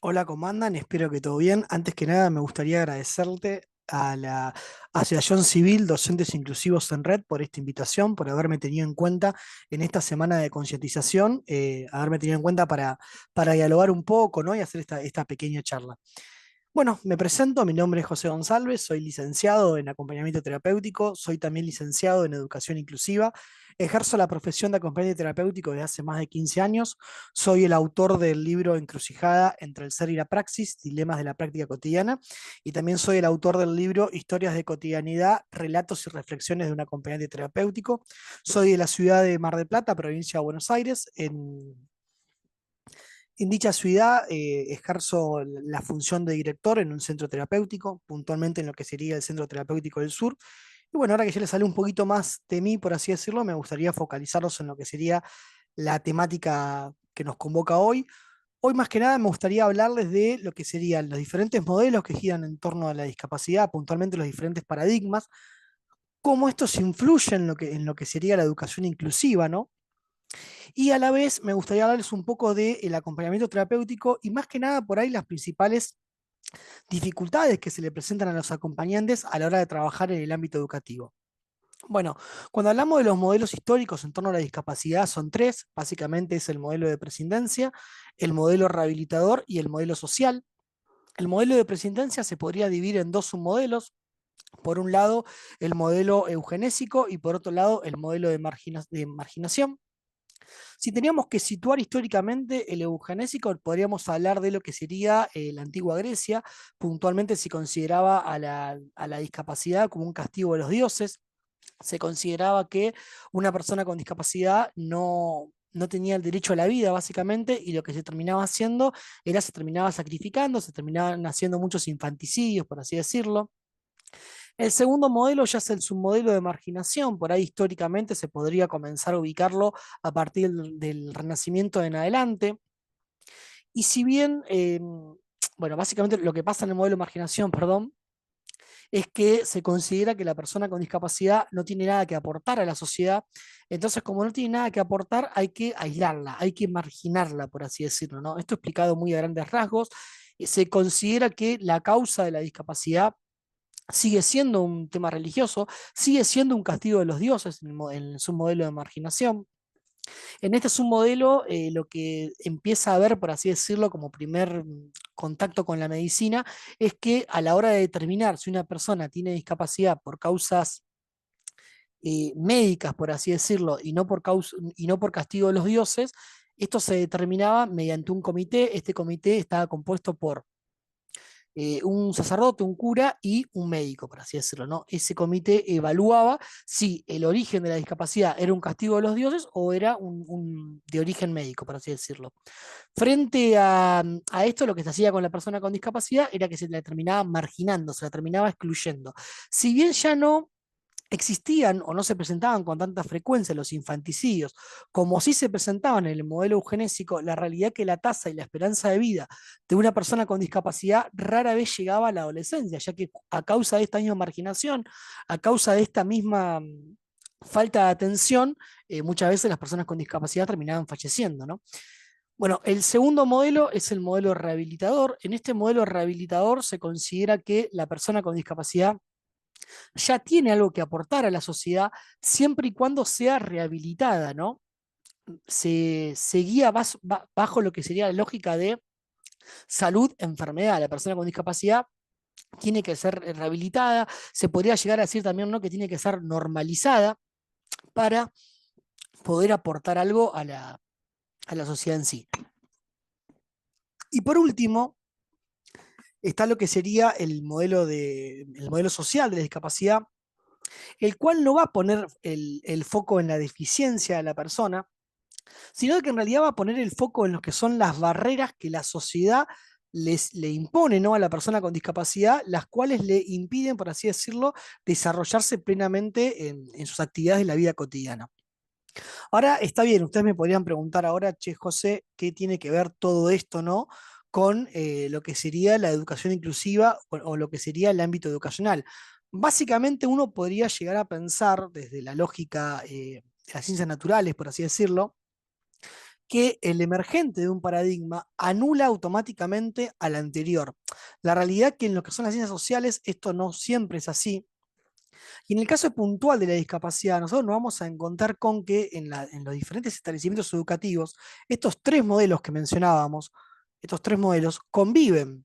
Hola, ¿cómo andan? Espero que todo bien. Antes que nada, me gustaría agradecerte a la Asociación Civil Docentes Inclusivos en Red por esta invitación, por haberme tenido en cuenta en esta semana de concientización, haberme tenido en cuenta para dialogar un poco, ¿no? Y hacer esta pequeña charla. Bueno, me presento, mi nombre es José González, soy licenciado en acompañamiento terapéutico, soy también licenciado en educación inclusiva, ejerzo la profesión de acompañante terapéutico desde hace más de 15 años, soy el autor del libro Encrucijada entre el ser y la praxis, dilemas de la práctica cotidiana, y también soy el autor del libro Historias de cotidianidad, relatos y reflexiones de un acompañante terapéutico. Soy de la ciudad de Mar del Plata, provincia de Buenos Aires, en dicha ciudad ejerzo la función de director en un centro terapéutico, puntualmente en lo que sería el Centro Terapéutico del Sur. Y bueno, ahora que ya les sale un poquito más de mí, por así decirlo, me gustaría focalizarlos en lo que sería la temática que nos convoca hoy. Hoy más que nada me gustaría hablarles de lo que serían los diferentes modelos que giran en torno a la discapacidad, puntualmente los diferentes paradigmas, cómo estos influyen en lo que sería la educación inclusiva, ¿no? Y a la vez me gustaría hablarles un poco del acompañamiento terapéutico y más que nada por ahí las principales dificultades que se le presentan a los acompañantes a la hora de trabajar en el ámbito educativo. Bueno, cuando hablamos de los modelos históricos en torno a la discapacidad son tres, básicamente es el modelo de prescindencia, el modelo rehabilitador y el modelo social. El modelo de prescindencia se podría dividir en dos submodelos, por un lado el modelo eugenésico y por otro lado el modelo de marginación. Si teníamos que situar históricamente el eugenésico, podríamos hablar de lo que sería la antigua Grecia, puntualmente se consideraba a la discapacidad como un castigo de los dioses, se consideraba que una persona con discapacidad no tenía el derecho a la vida, básicamente, y lo que se terminaba haciendo era se terminaba sacrificando, se terminaban haciendo muchos infanticidios, por así decirlo. El segundo modelo ya es el submodelo de marginación, por ahí históricamente se podría comenzar a ubicarlo a partir del Renacimiento en adelante. Y si bien, bueno, básicamente lo que pasa en el modelo de marginación, perdón, es que se considera que la persona con discapacidad no tiene nada que aportar a la sociedad, entonces como no tiene nada que aportar hay que aislarla, hay que marginarla, por así decirlo, ¿no? Esto explicado muy a grandes rasgos, se considera que la causa de la discapacidad sigue siendo un tema religioso, sigue siendo un castigo de los dioses en su modelo de marginación. En este submodelo, lo que empieza a ver, por así decirlo, como primer contacto con la medicina, es que a la hora de determinar si una persona tiene discapacidad por causas médicas, por así decirlo, y no por castigo de los dioses, esto se determinaba mediante un comité. Este comité estaba compuesto por un sacerdote, un cura y un médico, por así decirlo, ¿no? Ese comité evaluaba si el origen de la discapacidad era un castigo de los dioses o era de origen médico, por así decirlo. Frente a esto, lo que se hacía con la persona con discapacidad era que se la terminaba marginando, se la terminaba excluyendo. Si bien ya no existían o no se presentaban con tanta frecuencia los infanticidios, como sí se presentaban en el modelo eugenésico, la realidad es que la tasa y la esperanza de vida de una persona con discapacidad rara vez llegaba a la adolescencia, ya que a causa de esta misma marginación, a causa de esta misma falta de atención, muchas veces las personas con discapacidad terminaban falleciendo, ¿no? Bueno, el segundo modelo es el modelo rehabilitador. En este modelo rehabilitador se considera que la persona con discapacidad ya tiene algo que aportar a la sociedad siempre y cuando sea rehabilitada, ¿no? Se guía bajo lo que sería la lógica de salud-enfermedad. La persona con discapacidad tiene que ser rehabilitada, se podría llegar a decir también, ¿no?, que tiene que ser normalizada para poder aportar algo a la sociedad en sí. Y por último, está lo que sería el modelo social de la discapacidad, el cual no va a poner el foco en la deficiencia de la persona, sino que en realidad va a poner el foco en lo que son las barreras que la sociedad le impone, ¿no?, a la persona con discapacidad, las cuales le impiden, por así decirlo, desarrollarse plenamente en sus actividades de la vida cotidiana. Ahora, está bien, ustedes me podrían preguntar ahora, che, José, ¿qué tiene que ver todo esto, ¿no?, con lo que sería la educación inclusiva o lo que sería el ámbito educacional? Básicamente uno podría llegar a pensar desde la lógica de las ciencias naturales, por así decirlo, que el emergente de un paradigma anula automáticamente al anterior. La realidad es que en lo que son las ciencias sociales esto no siempre es así. Y en el caso puntual de la discapacidad, nosotros nos vamos a encontrar con que en los diferentes establecimientos educativos, estos tres modelos que mencionábamos, estos tres modelos conviven.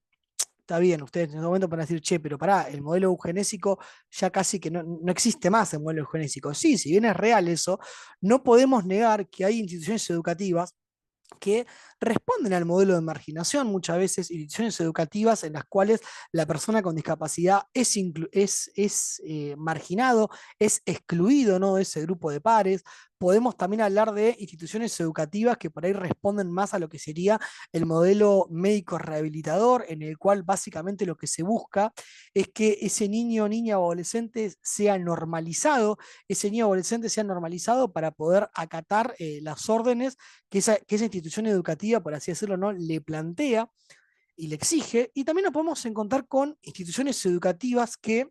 Está bien, ustedes en ese momento van a decir, che, pero pará, el modelo eugenésico ya casi que no existe más el modelo eugenésico. Sí, si bien es real eso, no podemos negar que hay instituciones educativas que responden al modelo de marginación, muchas veces instituciones educativas en las cuales la persona con discapacidad es marginado, es excluido, ¿no?, de ese grupo de pares. Podemos también hablar de instituciones educativas que por ahí responden más a lo que sería el modelo médico rehabilitador, en el cual básicamente lo que se busca es que ese niño, niña o adolescente sea normalizado, ese niño o adolescente sea normalizado para poder acatar las órdenes que esa institución educativa, por así decirlo, ¿no?, le plantea y le exige. Y también nos podemos encontrar con instituciones educativas que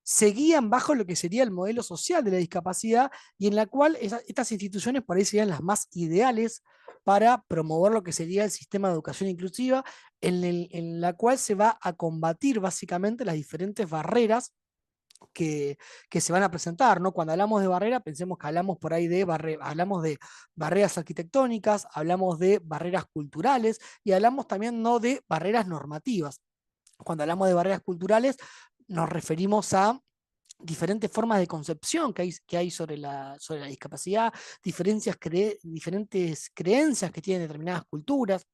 se guían bajo lo que sería el modelo social de la discapacidad y en la cual estas instituciones por ahí serían las más ideales para promover lo que sería el sistema de educación inclusiva, en la cual se va a combatir básicamente las diferentes barreras que, que se van a presentar, ¿no? Cuando hablamos de barrera, pensemos que hablamos por ahí hablamos de barreras arquitectónicas, hablamos de barreras culturales y hablamos también, ¿no?, de barreras normativas. Cuando hablamos de barreras culturales, nos referimos a diferentes formas de concepción que hay sobre la discapacidad, diferentes creencias que tienen determinadas culturas.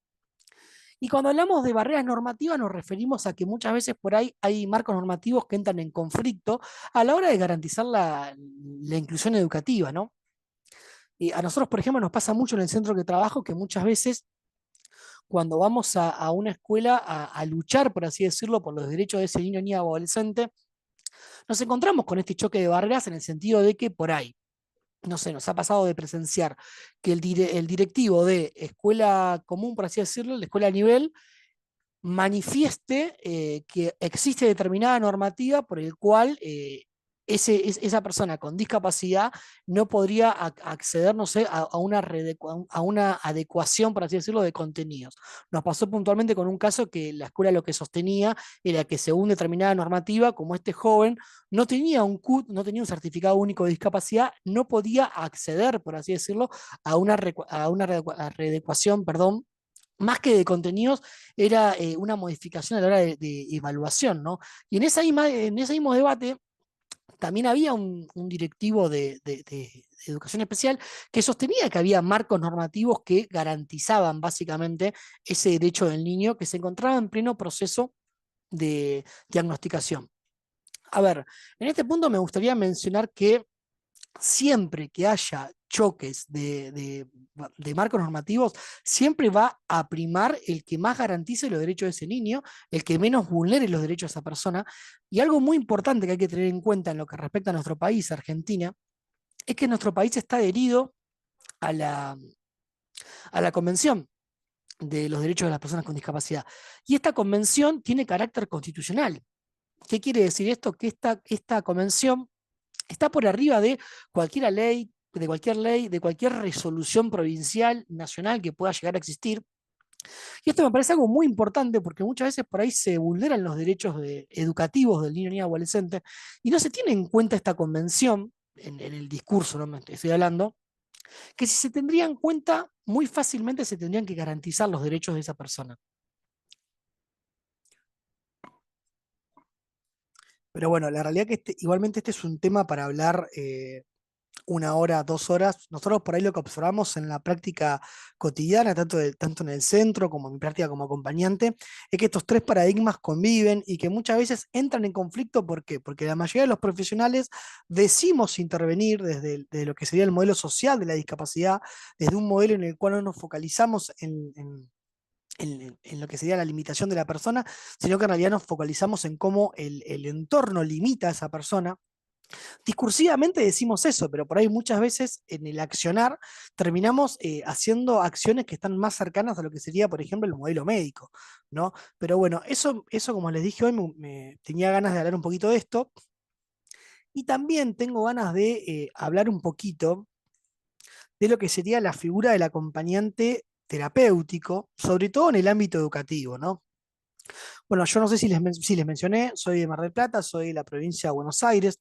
Y cuando hablamos de barreras normativas nos referimos a que muchas veces por ahí hay marcos normativos que entran en conflicto a la hora de garantizar la inclusión educativa, ¿no? Y a nosotros, por ejemplo, nos pasa mucho en el centro que trabajo que muchas veces cuando vamos a una escuela a luchar, por así decirlo, por los derechos de ese niño, niña o adolescente, nos encontramos con este choque de barreras en el sentido de que por ahí, no sé, nos ha pasado de presenciar que el directivo de escuela común, por así decirlo, la escuela a nivel, manifieste que existe determinada normativa por el cual esa persona con discapacidad no podría acceder, no sé, a una adecuación, por así decirlo, de contenidos. Nos pasó puntualmente con un caso que la escuela lo que sostenía era que según determinada normativa, como este joven no tenía un CUT, no tenía un certificado único de discapacidad, no podía acceder, por así decirlo, a una readecuación, perdón, más que de contenidos, era una modificación a la hora de evaluación, ¿no? Y en ese mismo debate también había un directivo de educación especial que sostenía que había marcos normativos que garantizaban básicamente ese derecho del niño que se encontraba en pleno proceso de diagnosticación. A ver, en este punto me gustaría mencionar que siempre que haya choques de marcos normativos, siempre va a primar el que más garantice los derechos de ese niño, el que menos vulnere los derechos de esa persona. Y algo muy importante que hay que tener en cuenta en lo que respecta a nuestro país, Argentina, es que nuestro país está adherido a la Convención de los Derechos de las Personas con Discapacidad. Y esta convención tiene carácter constitucional. ¿Qué quiere decir esto? Que esta convención está por arriba de cualquier ley, de cualquier resolución provincial, nacional que pueda llegar a existir. Y esto me parece algo muy importante porque muchas veces por ahí se vulneran los derechos educativos del niño, niña o adolescente y no se tiene en cuenta esta convención, en el discurso, no me estoy hablando, que si se tendría en cuenta, muy fácilmente se tendrían que garantizar los derechos de esa persona. Pero bueno, la realidad que igualmente este es un tema para hablar 1 hora, 2 horas. Nosotros por ahí lo que observamos en la práctica cotidiana, tanto en el centro como en mi práctica como acompañante, es que estos tres paradigmas conviven y que muchas veces entran en conflicto. ¿Por qué? Porque la mayoría de los profesionales decimos intervenir desde lo que sería el modelo social de la discapacidad, desde un modelo en el cual no nos focalizamos en lo que sería la limitación de la persona, sino que en realidad nos focalizamos en cómo el entorno limita a esa persona. Discursivamente decimos eso, pero por ahí muchas veces en el accionar terminamos haciendo acciones que están más cercanas a lo que sería, por ejemplo, el modelo médico, ¿no? Pero bueno, eso como les dije hoy, tenía ganas de hablar un poquito de esto y también tengo ganas de hablar un poquito de lo que sería la figura del acompañante terapéutico, sobre todo en el ámbito educativo, ¿no? Bueno, yo no sé si les mencioné, soy de Mar del Plata, soy de la provincia de Buenos Aires,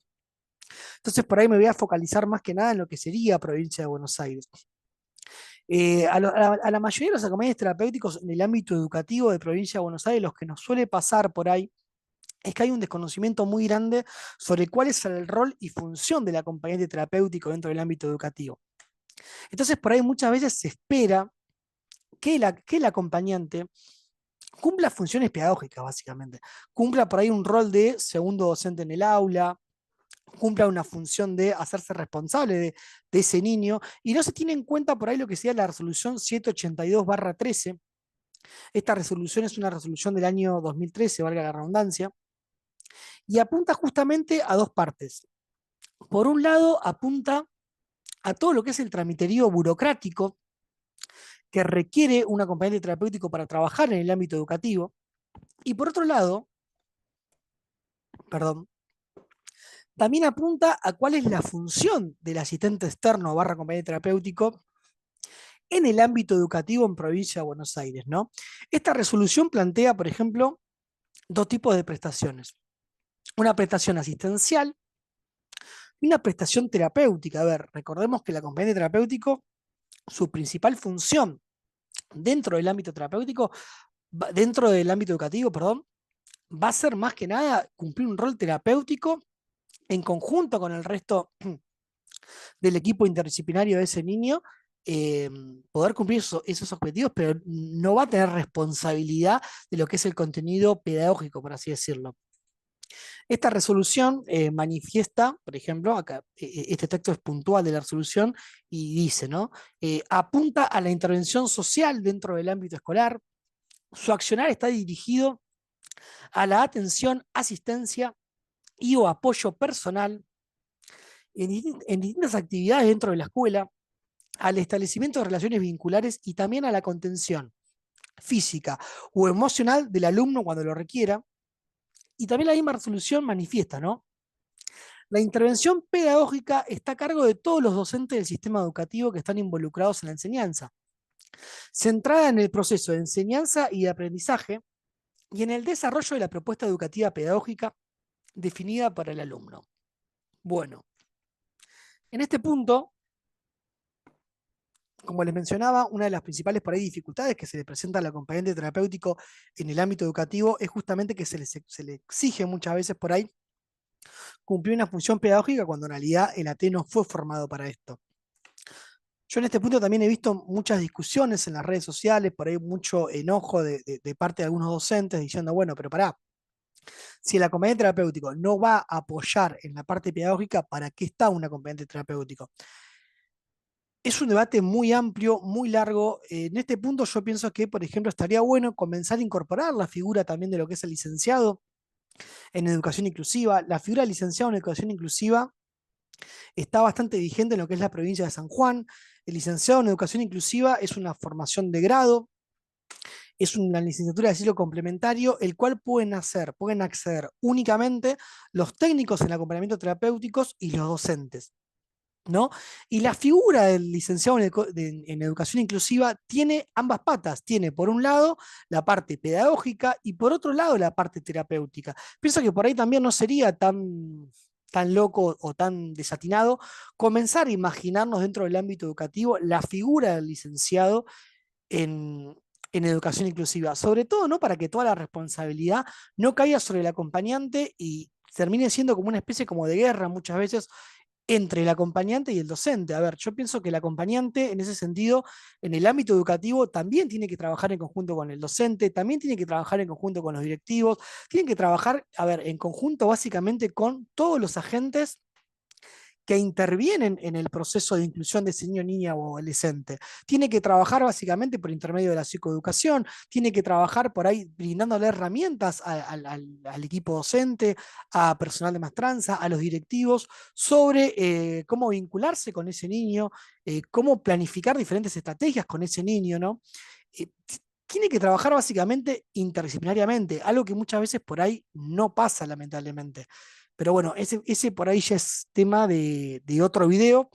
entonces por ahí me voy a focalizar más que nada en lo que sería provincia de Buenos Aires. A la mayoría de los acompañantes terapéuticos en el ámbito educativo de provincia de Buenos Aires, los que nos suele pasar por ahí es que hay un desconocimiento muy grande sobre cuál es el rol y función del acompañante terapéutico dentro del ámbito educativo. Entonces, por ahí muchas veces se espera que el acompañante cumpla funciones pedagógicas, básicamente. Cumpla por ahí un rol de segundo docente en el aula, cumpla una función de hacerse responsable de ese niño, y no se tiene en cuenta por ahí lo que sería la resolución 782/13. Esta resolución es una resolución del año 2013, valga la redundancia, y apunta justamente a dos partes. Por un lado, apunta a todo lo que es el tramiterío burocrático que requiere un acompañante terapéutico para trabajar en el ámbito educativo. Y por otro lado, perdón, también apunta a cuál es la función del asistente externo barra acompañante terapéutico en el ámbito educativo en provincia de Buenos Aires, ¿no? Esta resolución plantea, por ejemplo, dos tipos de prestaciones. Una prestación asistencial y una prestación terapéutica. A ver, recordemos que el acompañante terapéutico, su principal función dentro del ámbito terapéutico, dentro del ámbito educativo, perdón, va a ser más que nada cumplir un rol terapéutico en conjunto con el resto del equipo interdisciplinario de ese niño, eh, poder cumplir esos objetivos, pero no va a tener responsabilidad de lo que es el contenido pedagógico, por así decirlo. Esta resolución manifiesta, por ejemplo, acá este texto es puntual de la resolución y dice, ¿no? Apunta a la intervención social dentro del ámbito escolar. Su accionar está dirigido a la atención, asistencia y o apoyo personal en distintas actividades dentro de la escuela, al establecimiento de relaciones vinculares y también a la contención física o emocional del alumno cuando lo requiera. Y también la misma resolución manifiesta, ¿no? La intervención pedagógica está a cargo de todos los docentes del sistema educativo que están involucrados en la enseñanza, centrada en el proceso de enseñanza y de aprendizaje y en el desarrollo de la propuesta educativa pedagógica definida para el alumno. Bueno, en este punto, como les mencionaba, una de las principales por ahí dificultades que se le presenta al acompañante terapéutico en el ámbito educativo es justamente que se le exige muchas veces por ahí cumplir una función pedagógica cuando en realidad el AT no fue formado para esto. Yo en este punto también he visto muchas discusiones en las redes sociales, por ahí mucho enojo de parte de algunos docentes diciendo, bueno, pero pará, si el acompañante terapéutico no va a apoyar en la parte pedagógica, ¿para qué está un acompañante terapéutico? Es un debate muy amplio, muy largo. En este punto yo pienso que, por ejemplo, estaría bueno comenzar a incorporar la figura también de lo que es el licenciado en educación inclusiva. La figura del licenciado en educación inclusiva está bastante vigente en lo que es la provincia de San Juan. El licenciado en educación inclusiva es una formación de grado, es una licenciatura de ciclo complementario, el cual pueden acceder únicamente los técnicos en acompañamiento terapéuticos y los docentes, ¿no? Y la figura del licenciado en educación inclusiva tiene ambas patas. Tiene, por un lado, la parte pedagógica y por otro lado, la parte terapéutica. Pienso que por ahí también no sería tan loco o tan desatinado comenzar a imaginarnos dentro del ámbito educativo la figura del licenciado en, en educación inclusiva, sobre todo no para que toda la responsabilidad no caiga sobre el acompañante y termine siendo como una especie como de guerra muchas veces entre el acompañante y el docente. A ver, yo pienso que el acompañante, en ese sentido, en el ámbito educativo, también tiene que trabajar en conjunto con el docente, también tiene que trabajar en conjunto con los directivos, tienen que trabajar, a ver, en conjunto básicamente con todos los agentes que intervienen en el proceso de inclusión de ese niño, niña o adolescente. Tiene que trabajar básicamente por intermedio de la psicoeducación, tiene que trabajar por ahí brindándole herramientas al equipo docente, a personal de maestranza, a los directivos, sobre cómo vincularse con ese niño, cómo planificar diferentes estrategias con ese niño, ¿no? Eh, Tiene que trabajar básicamente interdisciplinariamente, algo que muchas veces por ahí no pasa, lamentablemente. Pero bueno, ese por ahí ya es tema de otro video.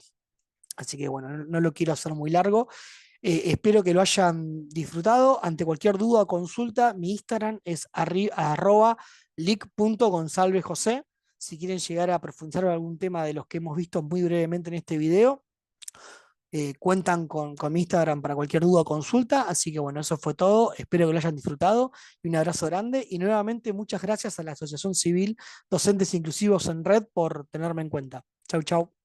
Así que bueno, no lo quiero hacer muy largo. Espero que lo hayan disfrutado. Ante cualquier duda o consulta, mi Instagram es @lic.gonsalvesjosé. Si quieren llegar a profundizar en algún tema de los que hemos visto muy brevemente en este video, cuentan con mi Instagram para cualquier duda o consulta. Así que bueno, eso fue todo. Espero que lo hayan disfrutado y un abrazo grande. Y nuevamente muchas gracias a la Asociación Civil Docentes Inclusivos en Red por tenerme en cuenta. Chau, chau.